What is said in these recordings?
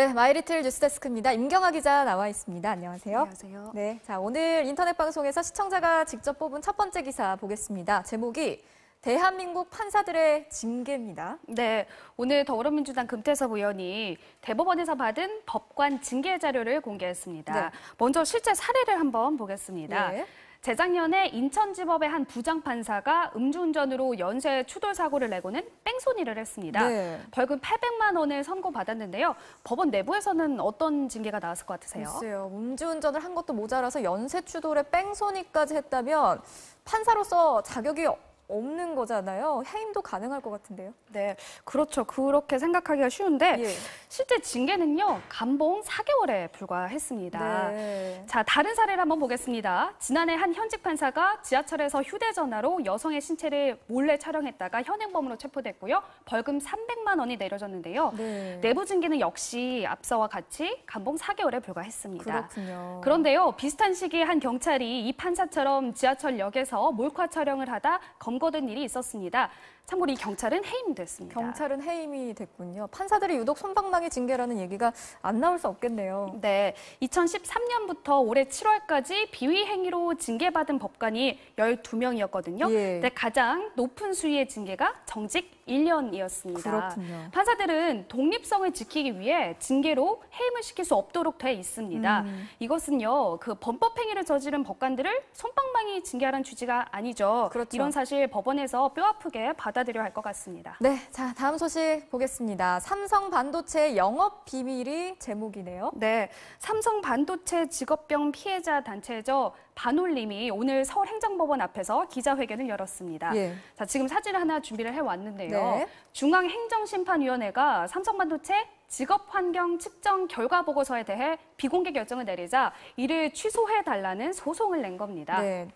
네, 마이리틀 뉴스데스크입니다. 임경아 기자 나와 있습니다. 안녕하세요. 안녕하세요. 네, 자 오늘 인터넷 방송에서 시청자가 직접 뽑은 첫 번째 기사 보겠습니다. 제목이 대한민국 판사들의 징계입니다. 네, 오늘 더불어민주당 금태섭 의원이 대법원에서 받은 법관 징계 자료를 공개했습니다. 네. 먼저 실제 사례를 한번 보겠습니다. 예. 재작년에 인천지법의 한 부장판사가 음주운전으로 연쇄 추돌 사고를 내고는 뺑소니를 했습니다. 네. 벌금 800만 원을 선고받았는데요. 법원 내부에서는 어떤 징계가 나왔을 것 같으세요? 글쎄요. 음주운전을 한 것도 모자라서 연쇄추돌에 뺑소니까지 했다면 판사로서 자격이 없는 거잖아요. 해임도 가능할 것 같은데요. 네, 그렇죠. 그렇게 생각하기가 쉬운데 예. 실제 징계는요. 감봉 4개월에 불과했습니다. 네. 자, 다른 사례를 한번 보겠습니다. 지난해 한 현직 판사가 지하철에서 휴대전화로 여성의 신체를 몰래 촬영했다가 현행범으로 체포됐고요. 벌금 300만 원이 내려졌는데요. 네. 내부 징계는 역시 앞서와 같이 감봉 4개월에 불과했습니다. 그렇군요. 그런데요. 비슷한 시기에 한 경찰이 이 판사처럼 지하철역에서 몰카 촬영을 하다 검거된 일이 있었습니다. 참고로 이 경찰은 해임됐습니다. 경찰은 해임이 됐군요. 판사들이 유독 솜방망이 징계라는 얘기가 안 나올 수 없겠네요. 네, 2013년부터 올해 7월까지 비위 행위로 징계받은 법관이 12명이었거든요. 예. 근데 가장 높은 수위의 징계가 정직 1년이었습니다. 그렇군요. 판사들은 독립성을 지키기 위해 징계로 해임을 시킬 수 없도록 돼 있습니다. 이것은요, 그 범법 행위를 저지른 법관들을 솜방망이 징계하라는 취지가 아니죠. 그렇죠. 이런 사실 법원에서 뼈아프게 받아들여야 할 것 같습니다. 네, 자 다음 소식 보겠습니다. 삼성 반도체 영업 비밀이 제목이네요. 네, 삼성 반도체 직업병 피해자 단체죠. 반올림이 오늘 서울행정법원 앞에서 기자회견을 열었습니다. 예. 자, 지금 사진을 하나 준비를 해왔는데요. 네. 중앙행정심판위원회가 삼성반도체 직업환경 측정 결과 보고서에 대해 비공개 결정을 내리자 이를 취소해달라는 소송을 낸 겁니다. 네,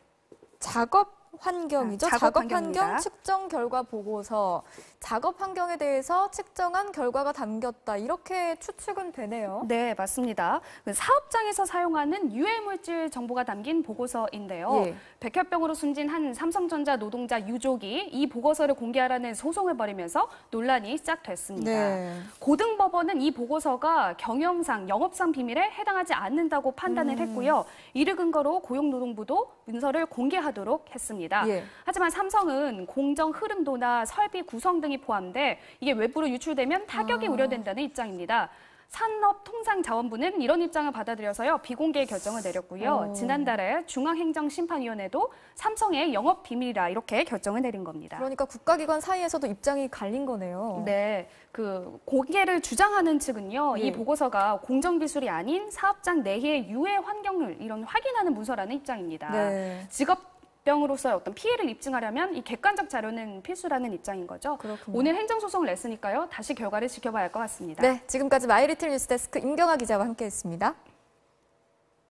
작업 환경이죠. 작업 환경 측정 결과 보고서. 작업 환경에 대해서 측정한 결과가 담겼다. 이렇게 추측은 되네요. 네, 맞습니다. 사업장에서 사용하는 유해물질 정보가 담긴 보고서인데요. 예. 백혈병으로 숨진 한 삼성전자 노동자 유족이 이 보고서를 공개하라는 소송을 벌이면서 논란이 시작됐습니다. 네. 고등법원은 이 보고서가 경영상, 영업상 비밀에 해당하지 않는다고 판단을 했고요. 이를 근거로 고용노동부도 문서를 공개하도록 했습니다. 예. 하지만 삼성은 공정 흐름도나 설비 구성 등이 포함돼 이게 외부로 유출되면 타격이 우려된다는 입장입니다. 산업통상자원부는 이런 입장을 받아들여서요. 비공개 결정을 내렸고요. 지난달에 중앙행정심판위원회도 삼성의 영업 비밀이라 이렇게 결정을 내린 겁니다. 그러니까 국가기관 사이에서도 입장이 갈린 거네요. 네, 그 공개를 주장하는 측은요. 예. 이 보고서가 공정기술이 아닌 사업장 내의 유해 환경을 이런 확인하는 문서라는 입장입니다. 네. 직업병으로서의 어떤 피해를 입증하려면 이 객관적 자료는 필수라는 입장인 거죠. 그렇군요. 오늘 행정소송을 냈으니까요. 다시 결과를 지켜봐야 할 것 같습니다. 네, 지금까지 마이리틀 뉴스데스크 임경아 기자와 함께했습니다.